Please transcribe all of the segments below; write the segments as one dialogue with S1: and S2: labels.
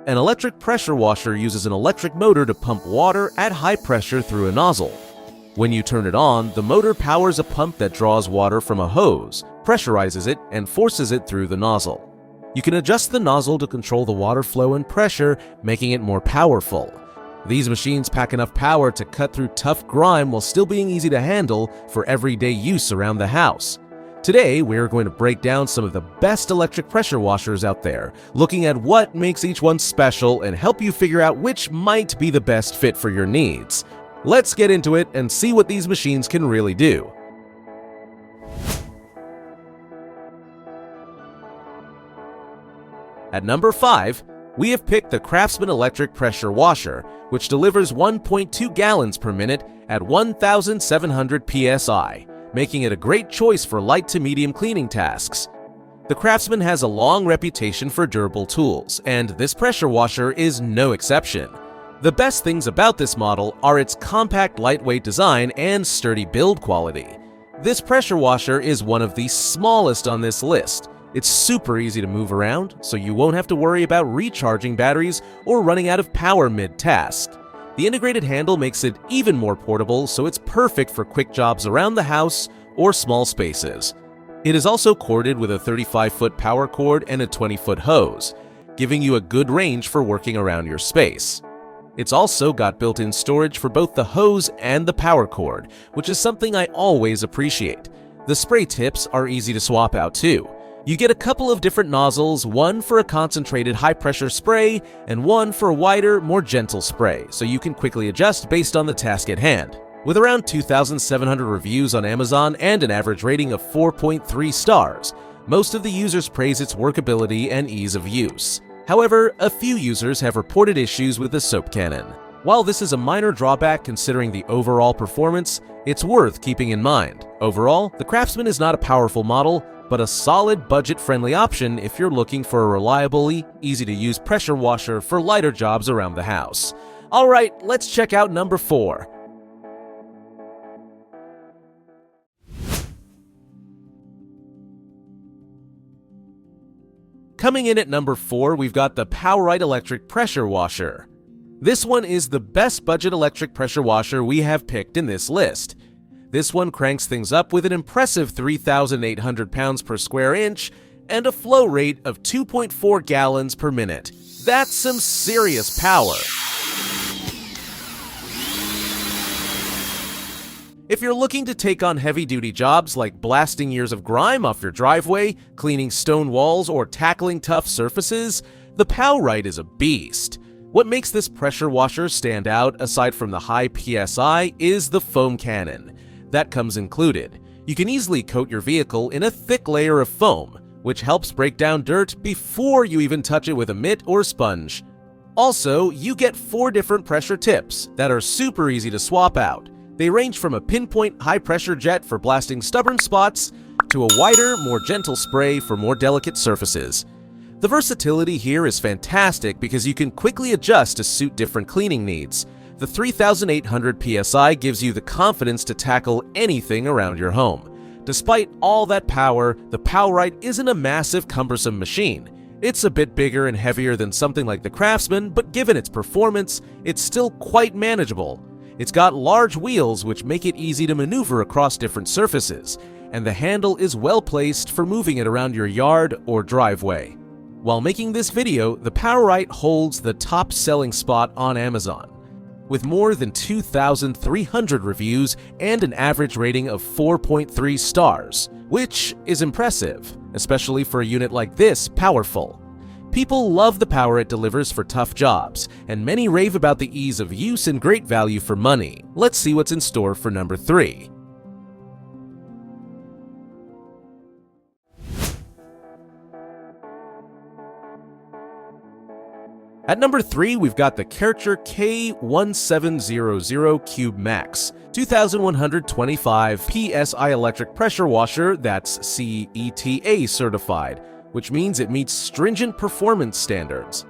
S1: An electric pressure washer uses an electric motor to pump water at high pressure through a nozzle. When you turn it on, the motor powers a pump that draws water from a hose, pressurizes it, and forces it through the nozzle. You can adjust the nozzle to control the water flow and pressure, making it more powerful. These machines pack enough power to cut through tough grime while still being easy to handle for everyday use around the house. Today, we're going to break down some of the best electric pressure washers out there, looking at what makes each one special and help you figure out which might be the best fit for your needs. Let's get into it and see what these machines can really do. At number 5, we have picked the Craftsman electric pressure washer, which delivers 1.2 gallons per minute at 1,700 psi, making it a great choice for light to medium cleaning tasks. The Craftsman has a long reputation for durable tools, and this pressure washer is no exception. The best things about this model are its compact, lightweight design and sturdy build quality. This pressure washer is one of the smallest on this list. It's super easy to move around, so you won't have to worry about recharging batteries or running out of power mid-task. The integrated handle makes it even more portable, so it's perfect for quick jobs around the house or small spaces. It is also corded with a 35-foot power cord and a 20-foot hose, giving you a good range for working around your space. It's also got built-in storage for both the hose and the power cord, which is something I always appreciate. The spray tips are easy to swap out too. You get a couple of different nozzles, one for a concentrated high-pressure spray and one for a wider, more gentle spray, so you can quickly adjust based on the task at hand. With around 2,700 reviews on Amazon and an average rating of 4.3 stars, most of the users praise its workability and ease of use. However, a few users have reported issues with the soap cannon. While this is a minor drawback considering the overall performance, it's worth keeping in mind. Overall, the Craftsman is not a powerful model, but a solid budget-friendly option if you're looking for a reliably, easy-to-use pressure washer for lighter jobs around the house. Alright, let's check out number 4. Coming in at number 4, we've got the Powerite electric pressure washer. This one is the best budget electric pressure washer we have picked in this list. This one cranks things up with an impressive 3,800 pounds per square inch and a flow rate of 2.4 gallons per minute. That's some serious power. If you're looking to take on heavy-duty jobs like blasting years of grime off your driveway, cleaning stone walls, or tackling tough surfaces, the Powerite is a beast. What makes this pressure washer stand out, aside from the high PSI, is the foam cannon. That comes included. You can easily coat your vehicle in a thick layer of foam, which helps break down dirt before you even touch it with a mitt or sponge. Also, you get 4 different pressure tips that are super easy to swap out. They range from a pinpoint high-pressure jet for blasting stubborn spots to a wider, more gentle spray for more delicate surfaces. The versatility here is fantastic because you can quickly adjust to suit different cleaning needs. The 3,800 psi gives you the confidence to tackle anything around your home. Despite all that power, the Powerite isn't a massive, cumbersome machine. It's a bit bigger and heavier than something like the Craftsman, but given its performance, it's still quite manageable. It's got large wheels which make it easy to maneuver across different surfaces, and the handle is well placed for moving it around your yard or driveway. While making this video, the Powerite holds the top selling spot on Amazon, with more than 2,300 reviews and an average rating of 4.3 stars, which is impressive, especially for a unit like this powerful. People love the power it delivers for tough jobs, and many rave about the ease of use and great value for money. Let's see what's in store for number 3. At number 3, we've got the KERER K1700 Cube Max 2125 PSI electric pressure washer that's CETA certified, which means it meets stringent performance standards.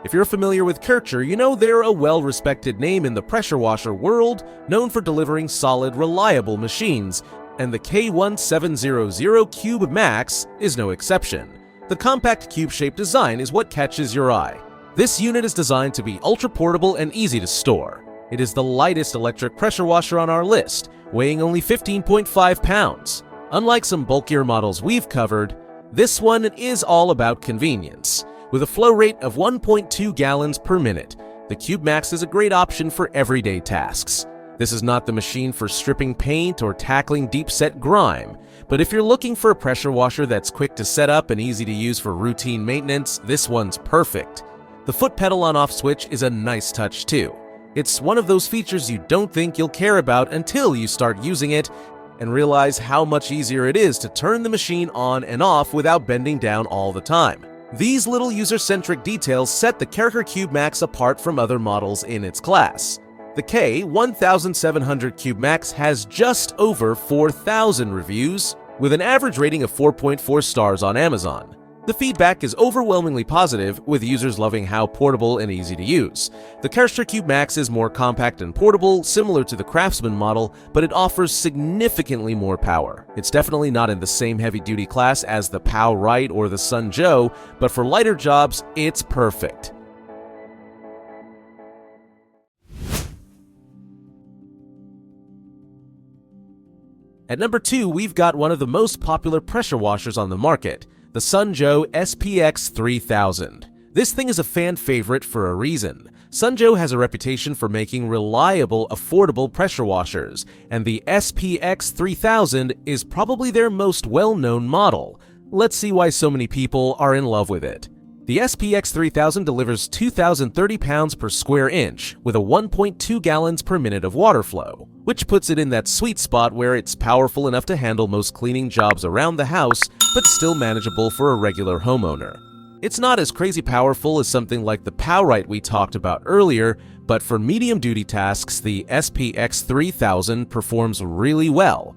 S1: If you're familiar with KERER, you know they're a well-respected name in the pressure washer world, known for delivering solid, reliable machines, and the K1700 Cube Max is no exception. The compact cube-shaped design is what catches your eye. This unit is designed to be ultra-portable and easy to store. It is the lightest electric pressure washer on our list, weighing only 15.5 pounds. Unlike some bulkier models we've covered, this one is all about convenience. With a flow rate of 1.2 gallons per minute, the CubeMax is a great option for everyday tasks. This is not the machine for stripping paint or tackling deep-set grime, but if you're looking for a pressure washer that's quick to set up and easy to use for routine maintenance, this one's perfect. The foot pedal on-off switch is a nice touch too. It's one of those features you don't think you'll care about until you start using it and realize how much easier it is to turn the machine on and off without bending down all the time. These little user-centric details set the KERER CubeMax apart from other models in its class. The K1700 CubeMax has just over 4,000 reviews, with an average rating of 4.4 stars on Amazon. The feedback is overwhelmingly positive, with users loving how portable and easy to use. The KERER CubeMax is more compact and portable, similar to the Craftsman model, but it offers significantly more power. It's definitely not in the same heavy-duty class as the Powerite or the Joe, but for lighter jobs, it's perfect. At number 2, we've got one of the most popular pressure washers on the market, the Joe SPX3000. This thing is a fan favorite for a reason. Joe has a reputation for making reliable, affordable pressure washers, and the SPX3000 is probably their most well-known model. Let's see why so many people are in love with it. The SPX3000 delivers 2,030 pounds per square inch with a 1.2 gallons per minute of water flow, which puts it in that sweet spot where it's powerful enough to handle most cleaning jobs around the house, but still manageable for a regular homeowner. It's not as crazy powerful as something like the Powerite we talked about earlier, but for medium-duty tasks, the SPX3000 performs really well.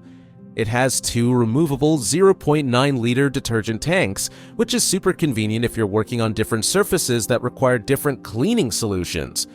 S1: It has 2 removable 0.9-liter detergent tanks, which is super convenient if you're working on different surfaces that require different cleaning solutions.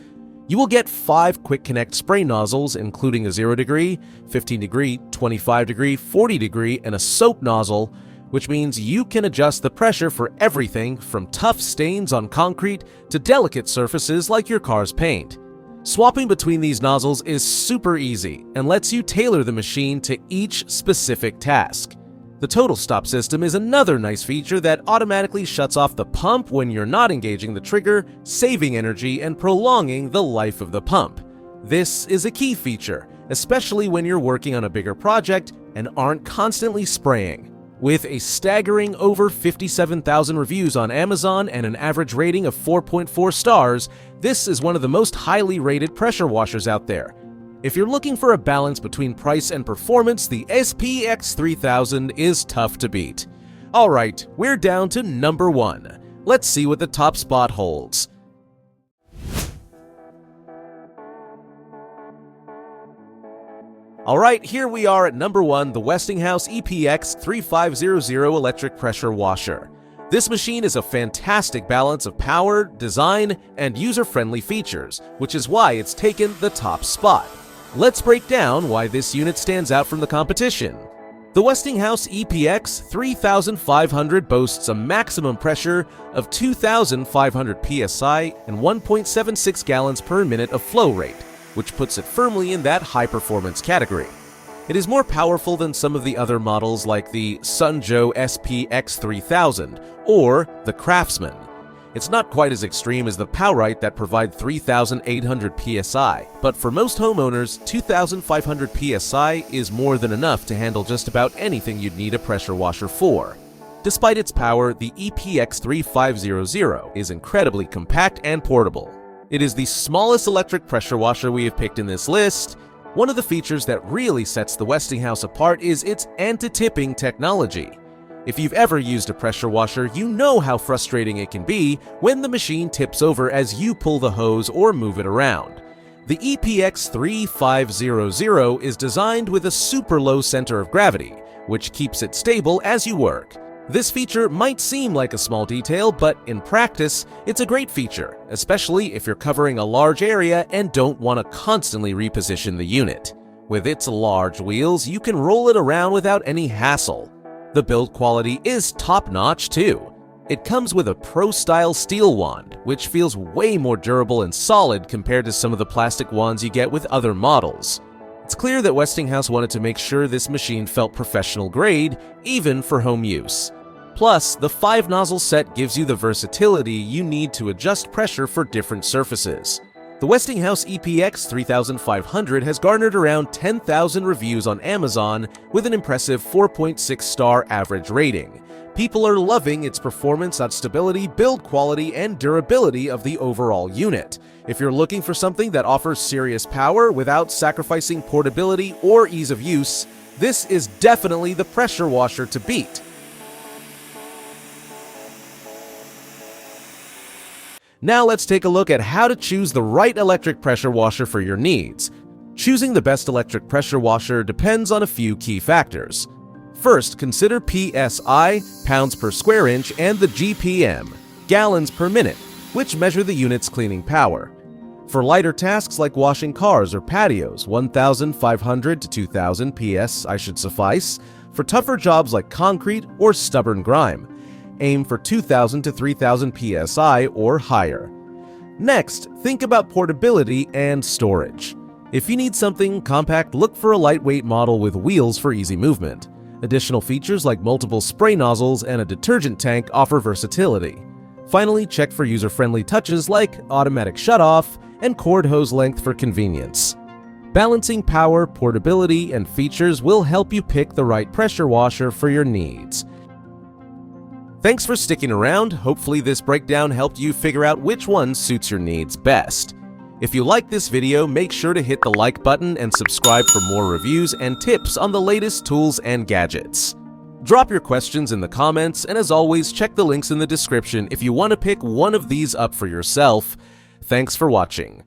S1: You will get 5 quick connect spray nozzles, including a 0 degree, 15 degree, 25 degree, 40 degree, and a soap nozzle, which means you can adjust the pressure for everything from tough stains on concrete to delicate surfaces like your car's paint. Swapping between these nozzles is super easy and lets you tailor the machine to each specific task. The total stop system is another nice feature that automatically shuts off the pump when you're not engaging the trigger, saving energy and prolonging the life of the pump. This is a key feature, especially when you're working on a bigger project and aren't constantly spraying. With a staggering over 57,000 reviews on Amazon and an average rating of 4.4 stars, this is one of the most highly rated pressure washers out there. If you're looking for a balance between price and performance, the SPX3000 is tough to beat. Alright, we're down to number 1. Let's see what the top spot holds. Alright, here we are at number 1, the Westinghouse EPX3500 electric pressure washer. This machine is a fantastic balance of power, design, and user-friendly features, which is why it's taken the top spot. Let's break down why this unit stands out from the competition. The Westinghouse EPX3500 boasts a maximum pressure of 2,500 psi and 1.76 gallons per minute of flow rate, which puts it firmly in that high-performance category. It is more powerful than some of the other models like the Joe SPX3000 or the Craftsman. It's not quite as extreme as the Powerite that provide 3,800 psi, but for most homeowners, 2,500 psi is more than enough to handle just about anything you'd need a pressure washer for. Despite its power, the EPX3500 is incredibly compact and portable. It is the smallest electric pressure washer we have picked in this list. One of the features that really sets the Westinghouse apart is its anti-tipping technology. If you've ever used a pressure washer, you know how frustrating it can be when the machine tips over as you pull the hose or move it around. The EPX3500 is designed with a super low center of gravity, which keeps it stable as you work. This feature might seem like a small detail, but in practice, it's a great feature, especially if you're covering a large area and don't want to constantly reposition the unit. With its large wheels, you can roll it around without any hassle. The build quality is top-notch too. It comes with a pro-style steel wand, which feels way more durable and solid compared to some of the plastic wands you get with other models. It's clear that Westinghouse wanted to make sure this machine felt professional grade, even for home use. Plus, the 5-nozzle set gives you the versatility you need to adjust pressure for different surfaces. The Westinghouse SPX3000 has garnered around 10,000 reviews on Amazon with an impressive 4.6-star average rating. People are loving its performance on stability, build quality, and durability of the overall unit. If you're looking for something that offers serious power without sacrificing portability or ease of use, this is definitely the pressure washer to beat. Now let's take a look at how to choose the right electric pressure washer for your needs. Choosing the best electric pressure washer depends on a few key factors. First, consider PSI, pounds per square inch, and the GPM, gallons per minute, which measure the unit's cleaning power. For lighter tasks like washing cars or patios, 1,500 to 2,000 PSI should suffice. For tougher jobs like concrete or stubborn grime, aim for 2,000 to 3,000 PSI or higher. Next, think about portability and storage. If you need something compact, look for a lightweight model with wheels for easy movement. Additional features like multiple spray nozzles and a detergent tank offer versatility. Finally, check for user-friendly touches like automatic shutoff and cord hose length for convenience. Balancing power, portability, and features will help you pick the right pressure washer for your needs. Thanks for sticking around. Hopefully this breakdown helped you figure out which one suits your needs best. If you like this video, make sure to hit the like button and subscribe for more reviews and tips on the latest tools and gadgets. Drop your questions in the comments, and as always, check the links in the description if you want to pick one of these up for yourself. Thanks for watching.